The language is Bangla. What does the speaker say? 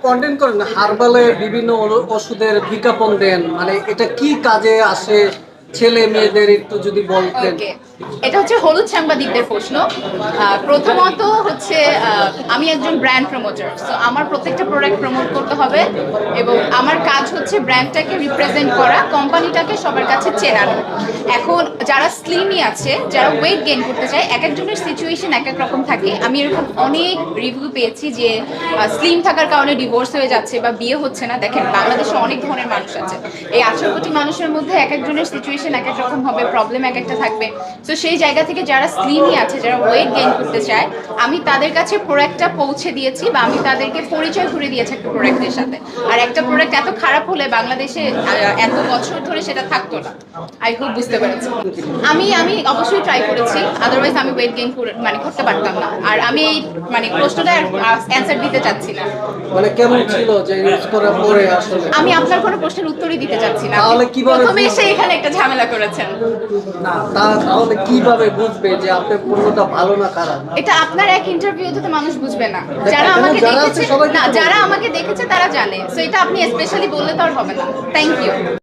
কন্টেন্ট করেন হার্বালে বিভিন্ন ওষুধের বিজ্ঞাপন দেন, মানে এটা কি কাজে আসে ছেলে মেয়েদের একটু যদি বলতেন। ওকে, এটা হচ্ছে হলুদ সাংবাদিকদের প্রশ্ন। প্রথমত হচ্ছে আমি একজন ব্র্যান্ড প্রমোটার, সো আমার প্রত্যেকটা প্রোডাক্ট প্রমোট করতে হবে এবং আমার কাজ হচ্ছে ব্র্যান্ডটাকে রিপ্রেজেন্ট করা, কোম্পানিটাকে সবার কাছে চেনানো। এখন যারা স্লিমই আছে, যারা ওয়েট গেইন করতে চায়, এক একজনের সিচুয়েশন এক এক রকম থাকে। আমি এরকম অনেক রিভিউ পেয়েছি যে স্লিম থাকার কারণে ডিভোর্স হয়ে যাচ্ছে বা বিয়ে হচ্ছে না। দেখেন, বাংলাদেশে অনেক ধরনের মানুষ আছে, এই 18 কোটি মানুষের মধ্যে এক একজনের সিচুয়েশন এক এক রকম হবে, প্রবলেম এক একটা থাকবে। তো সেই জায়গা থেকে যারা স্লিমই আছে, যারা ওয়েট গেইন করতে চায়, আমি তাদের কাছে প্রোডাক্টটা পৌঁছে দিয়েছি বা আমি তাদেরকে পরিচয় করে দিয়েছি একটা প্রোডাক্টের সাথে। আর একটা প্রোডাক্ট এত খারাপ হলে বাংলাদেশে এত বছর ধরে সেটা থাকতো না। আই হোপ বুঝতে পেরেছি। আমি আমি অবশ্যই ট্রাই করেছি, আদারওয়াইজ আমি ওয়েট গেইন মানে করতে পারতাম না। আর আমি এই মানে প্রশ্নটা অ্যান্সার দিতে চাচ্ছি না। মানে কেমন ছিল যে ইউজ করার পরে আসলে? আমি আপনার কোনো প্রশ্নের উত্তরই দিতে চাচ্ছি না। তাহলে কিভাবে প্রথমে এসে এখানে একটা ঝামেলা করেছেন। না তাহলে কিভাবে বুঝবে যে আপনার পণ্যটা ভালো না খারাপ? এটা আপনার এক ইন্টারভিউতে তো মানুষ বুঝবে না। যারা এখানে আমাকে যারা আছে দেখেছে, সবাইকে না তো যারা বলবে। আমাকে দেখেছে তারা জানে। সো এটা আপনি স্পেশালি বললে তো আর হবে না। Thank you.